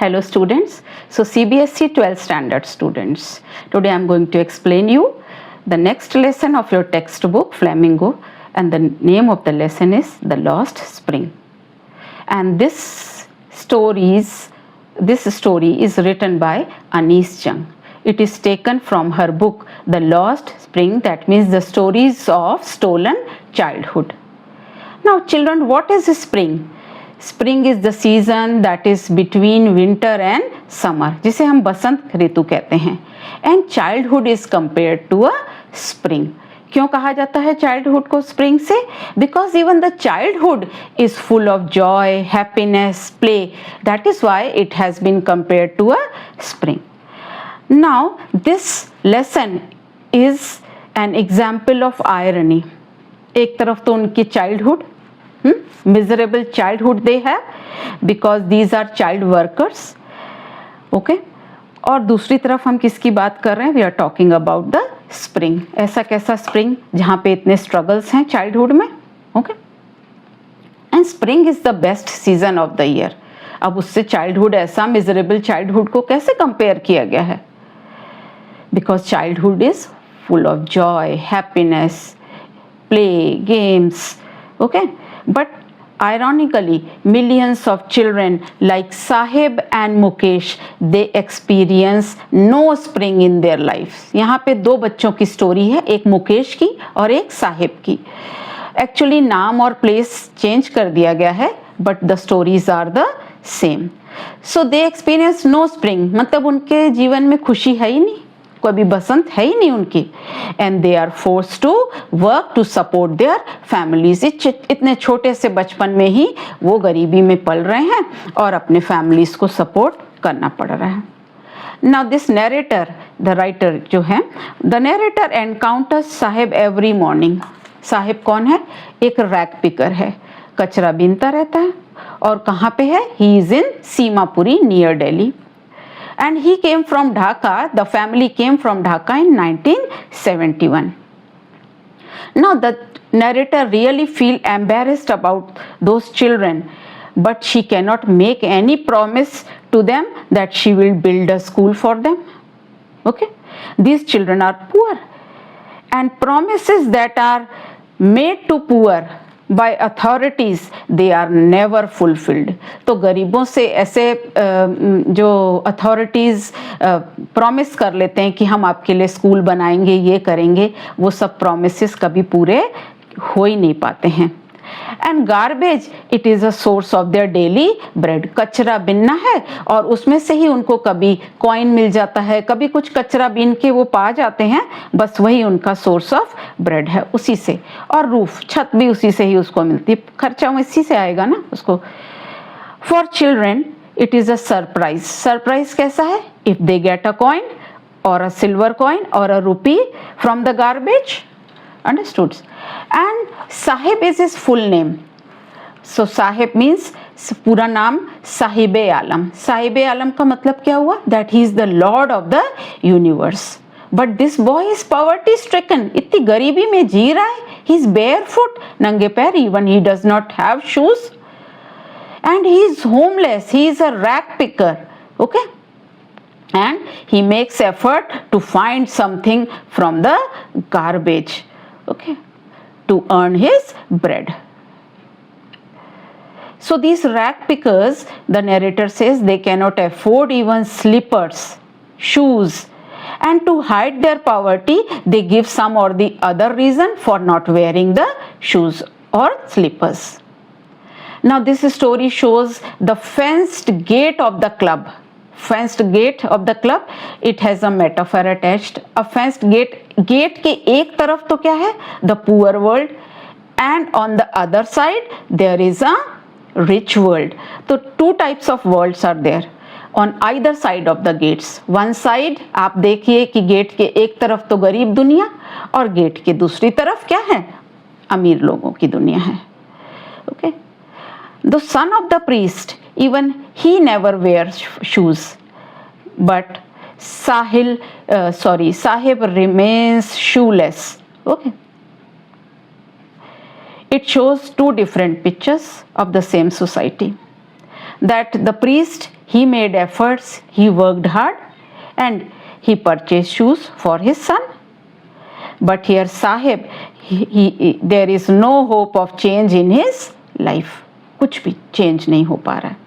Hello students. So CBSE 12th standard students. Today I am going to explain you the next lesson of your textbook Flamingo, and the name of the lesson is The Lost Spring. And this story is written by Anis Jung. It is taken from her book The Lost Spring, that means the stories of stolen childhood. Now children, what is spring? Spring is the season that is between winter and summer, जिसे हम बसंत ऋतु कहते हैं. And childhood is compare to a spring. क्यों कहा जाता है चाइल्डहुड को स्प्रिंग से? Because even the childhood is full of joy, happiness, play. That is why it has been compare to a spring. Now this lesson is an example of irony. एक तरफ तो उनकी childhood, miserable childhood they have because these are child workers, okay. और दूसरी तरफ हम किसकी बात कर रहे हैं? We are talking about the spring. ऐसा कैसा स्प्रिंग जहाँ पे इतने स्ट्रगल्स हैं चाइल्डहुड में, okay. And spring is the best season of the year. अब उससे चाइल्डहुड, ऐसा मिजरेबल चाइल्डहुड को कैसे कंपेयर किया गया है? Because childhood is full of joy, happiness, play, games, okay. But ironically, millions of children like Sahib and Mukesh, they experience no spring in their lives. यहाँ पे दो बच्चों की स्टोरी है, एक मुकेश की और एक साहिब की. एक्चुअली नाम और प्लेस चेंज कर दिया गया है, but the stories are the same. So they experience no spring, मतलब उनके जीवन में खुशी है ही नहीं, कभी बसंत है ही नहीं उनकी. And they are force to work to support their families. इतने छोटे से बचपन में ही वो गरीबी में पल रहे हैं और अपने फैमिलीज को सपोर्ट करना पड़ रहा है. Now this narrator, the writer जो है, the narrator encounters Sahib every morning. Sahib कौन है? एक रैक पिकर है, कचरा बीनता रहता है. और कहाँ पे है? He is in Seemapuri near Delhi. And he came from Dhaka. The family came from Dhaka in 1971. Now the narrator really feel embarrassed about those children, but she cannot make any promise to them that she will build a school for them. Okay, these children are poor, and promises that are made to poor by authorities they are never fulfilled. तो गरीबों से ऐसे जो authorities promise कर लेते हैं कि हम आपके लिए स्कूल बनाएंगे, ये करेंगे, वो सब प्रॉमिसेस कभी पूरे हो ही नहीं पाते हैं. And garbage, it is a source of their daily bread. कचरा बिनना है और उसमें से ही उनको कभी कॉइन मिल जाता है, कभी कुछ कचरा बीन के वो पा जाते हैं, बस वही उनका सोर्स ऑफ ब्रेड है, उसी से. और रूफ, छत भी उसी से ही उसको मिलती है, खर्चा इसी से आएगा ना उसको. For children it is a surprise. Surprise कैसा है? If they get a coin और अ सिल्वर कॉइन और अ रूपी from the garbage. Understood? And Sahib is his full name. So Sahib means पूरा नाम साहिबे आलम. साहिबे आलम का मतलब क्या हुआ? That he is the Lord of the universe. But this boy is poverty stricken. इतनी गरीबी में जी रहा है. He is barefoot, नंगे पैर. Even he does not have shoes. And he is homeless. He is a rag picker. Okay? And he makes effort to find something from the garbage. Okay, to earn his bread. So these rag pickers, the narrator says, they cannot afford even slippers, shoes, and to hide their poverty they give some or the other reason for not wearing the shoes or slippers. Now this story shows the fenced gate of the club. Fenced gate of the club, it has a metaphor attached. A fenced gate, gate के एक तरफ तो क्या है? The poor world, and on the other side there is a rich world. तो two types of worlds are there on either side of the gates. One side आप देखिए कि गेट के एक तरफ तो गरीब दुनिया और गेट के दूसरी तरफ क्या है? अमीर लोगों की दुनिया है. Okay. The son of the priest, even he never wears shoes, but Sahib remains shoeless. Okay. It shows two different pictures of the same society. That the priest, he made efforts, he worked hard, and he purchased shoes for his son. But here Sahib, there is no hope of change in his life. कुछ भी change नहीं हो पा रहा है.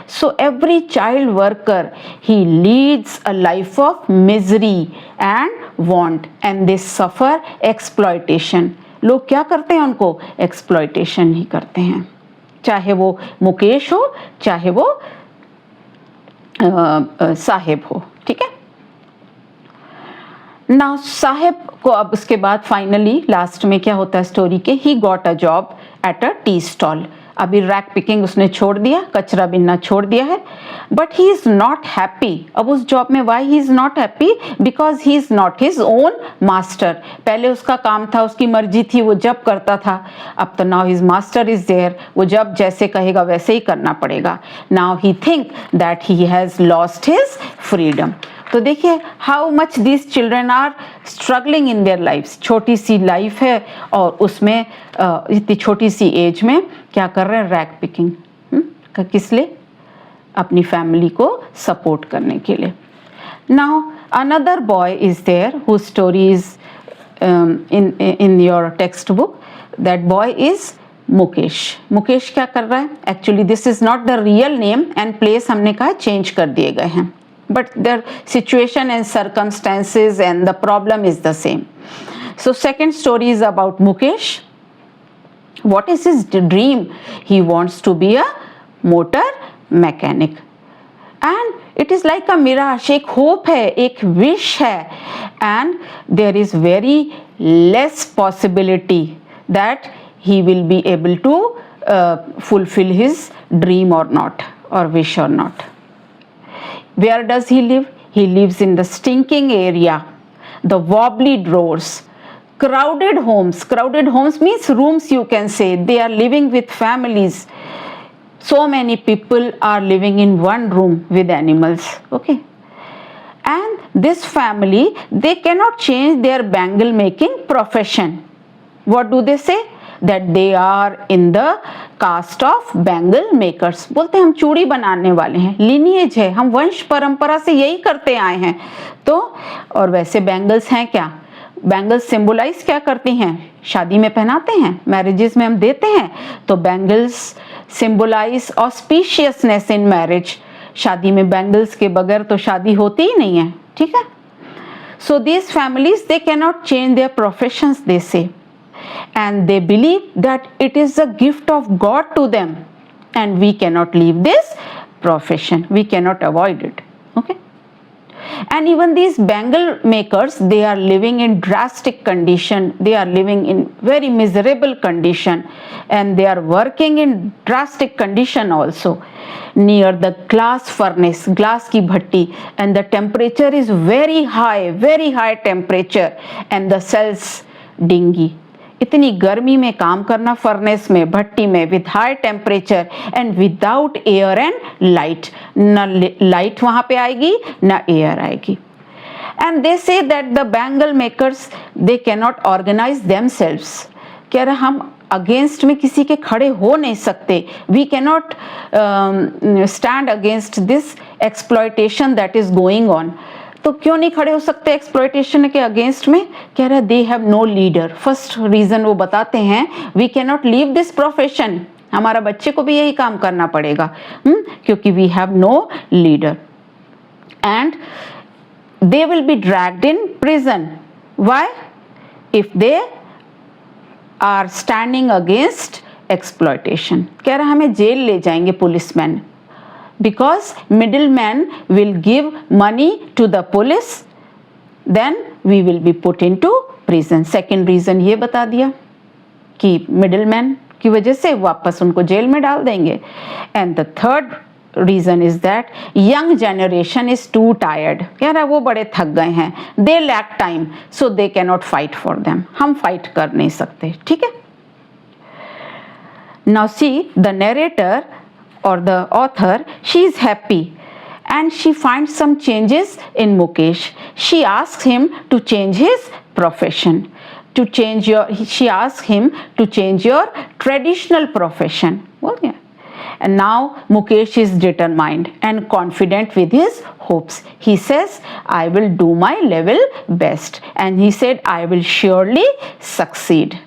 So every child worker, he leads a life of misery and want, and they suffer exploitation. लोग क्या करते हैं, उनको exploitation ही करते हैं, चाहे वो मुकेश हो चाहे वो साहिब हो. ठीक है. नाउ साहिब को अब उसके बाद फाइनली लास्ट में क्या होता है स्टोरी के, he got a job at a tea stall. अभी रैक पिकिंग उसने छोड़ दिया, कचरा बिनना छोड़ दिया है, but he is not happy. अब उस जॉब में why he is not happy, because he is not his own master. पहले उसका काम था, उसकी मर्जी थी, वो जब करता था. अब तो now his master is there, वो जब जैसे कहेगा वैसे ही करना पड़ेगा. Now he think that he has lost his freedom. तो देखिए how much these children are struggling in their lifes. छोटी सी लाइफ है और उसमें इतनी छोटी सी एज में क्या कर रहे हैं, रैक पिकिंग. किस लिए, अपनी फैमिली को सपोर्ट करने के लिए. Now another boy is there who story is in your text book. That boy is Mukesh. Mukesh क्या कर रहा है, actually this is not the real name and place हमने कहा चेंज कर दिए गए हैं, but their situation and circumstances and the problem is the same. So second story is about Mukesh. What is his dream? He wants to be a motor mechanic, and it is like a mirage. एक hope है, एक wish है, and there is very less possibility that he will be able to fulfill his dream or not, or wish or not. Where does he live? He lives in the stinking area, the wobbly doors, crowded homes. Crowded homes means rooms, you can say. They are living with families. So many people are living in one room with animals. Okay. And this family, they cannot change their bangle making profession. What do they say? That they are in the caste of bangle makers. बोलते हैं हम चूड़ी बनाने वाले हैं, lineage है, हम वंश परंपरा से यही करते आए हैं. तो और वैसे बैंगल्स हैं क्या, बैंगल्स सिंबलाइज क्या करती हैं, शादी में पहनाते हैं, मैरिजेस में हम देते हैं. तो bangles symbolise auspiciousness in marriage. शादी में बैंगल्स के बगैर तो शादी होती ही नहीं है. ठीक है. So these families, they cannot change their professions, they say. And they believe that it is a gift of God to them, and we cannot leave this profession, we cannot avoid it. Okay. And even these bangle makers, they are living in drastic condition, they are living in very miserable condition, and they are working in drastic condition also near the glass furnace, glass ki bhatti, and the temperature is very high temperature, and the cells dingy. इतनी गर्मी में काम करना furnace में, भट्टी में, with high temperature and without air and light. न light वहां पे आएगी न एयर आएगी. And they say that the bangle makers, they cannot organise themselves. कह रहे हम अगेंस्ट में किसी के खड़े हो नहीं सकते. We cannot stand against this exploitation that is going on. तो क्यों नहीं खड़े हो सकते एक्सप्लॉयटेशन के अगेंस्ट में, कह रहे they have no leader. First reason वो बताते हैं, we can not leave this profession. हमारा बच्चे को भी यही काम करना पड़ेगा, क्योंकि we have no leader. And they will be dragged in prison. Why? If they are standing against exploitation. कह रहा हमें जेल ले जाएंगे policeman, because middlemen will give money to the police, then we will be put into prison. Second reason ये बता दिया कि middleman की वजह से वापस उनको जेल में डाल देंगे. And the third reason is that young generation is too tired. कह रहा वो बड़े थक गए हैं. They lack time, so they cannot fight for them. हम fight कर नहीं सकते. ठीक है. Now see the narrator or the author, she is happy and she finds some changes in Mukesh. She asks him to change his profession, she asks him to change your traditional profession. Okay. And now Mukesh is determined and confident with his hopes. He says, I will do my level best. And he said, I will surely succeed.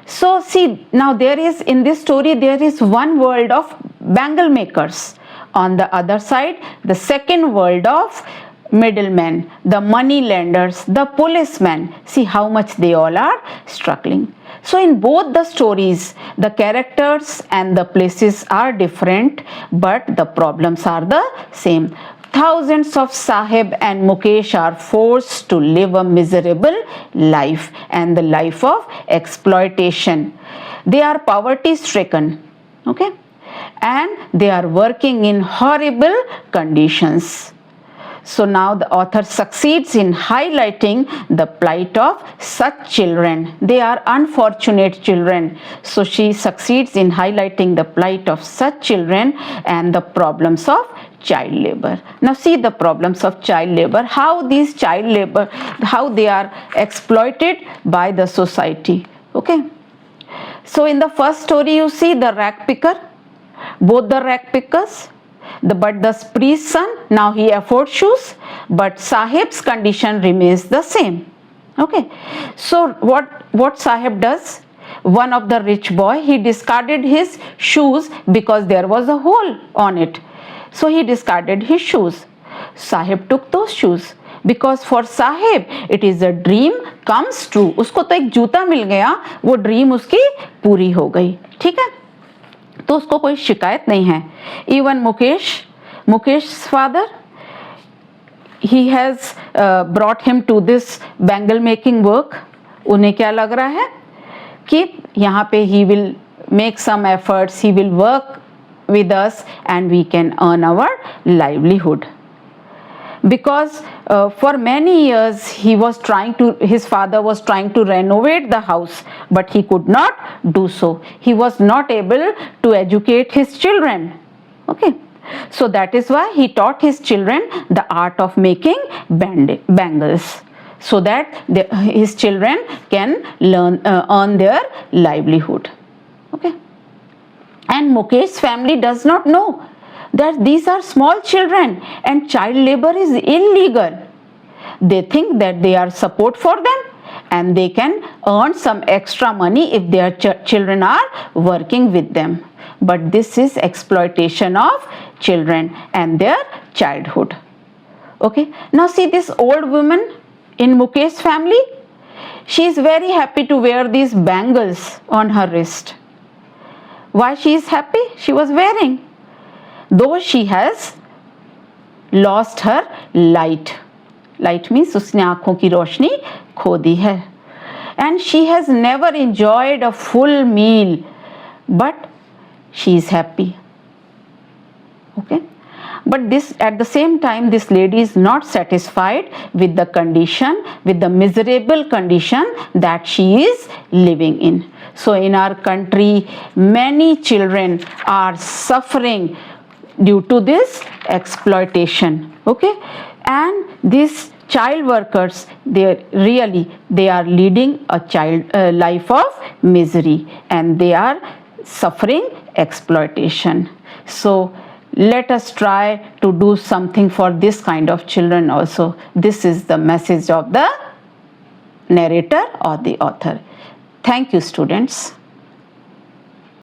So see, now there is, in this story, there is one world of bangle makers. On the other side, the second world of middlemen, the money lenders, the policemen. See how much they all are struggling. So in both the stories, the characters and the places are different, but the problems are the same. Thousands of Sahib and Mukesh are forced to live a miserable life and the life of exploitation. They are poverty stricken, okay, and they are working in horrible conditions. So now the author succeeds in highlighting the plight of such children. They are unfortunate children. So she succeeds in highlighting the plight of such children and the problems of child labor. Now see the problems of child labor, how these child labor, how they are exploited by the society. Okay. So in the first story you see the rag picker, both the rag pickers, but the priest's son, now he affords shoes, but Sahib's condition remains the same. Okay. So what Sahib does? One of the rich boy, he discarded his shoes because there was a hole on it. So he discarded his shoes. Sahib took those shoes because for Sahib it is a dream comes true. उसको तो एक जूता मिल गया, वो dream उसकी पूरी हो गई. ठीक है, तो उसको कोई शिकायत नहीं है. Even Mukesh's father, he has brought him to this bangle making work. उन्हें क्या लग रहा है कि यहाँ पे he will make some efforts, he will work with us and we can earn our livelihood. Because for many years his father was trying to renovate the house, but he could not do so. He was not able to educate his children. Okay. So that is why he taught his children the art of making bangles, so that his children can earn their livelihood. Okay. And Mukesh's family does not know that these are small children and child labor is illegal. They think that they are support for them and they can earn some extra money if their children are working with them. But this is exploitation of children and their childhood. Okay. Now see this old woman in Mukesh's family. She is very happy to wear these bangles on her wrist. Why she is happy? She was wearing, though she has lost her light. Light means उसने आँखों की रोशनी खो दी है. And she has never enjoyed a full meal, but she is happy. Okay. But this, at the same time, this lady is not satisfied with the condition, with the miserable condition that she is living in. So in our country, many children are suffering due to this exploitation. Okay. And these child workers, they are leading a life of misery and they are suffering exploitation. So let us try to do something for this kind of children also. This is the message of the narrator or the author. Thank you, students.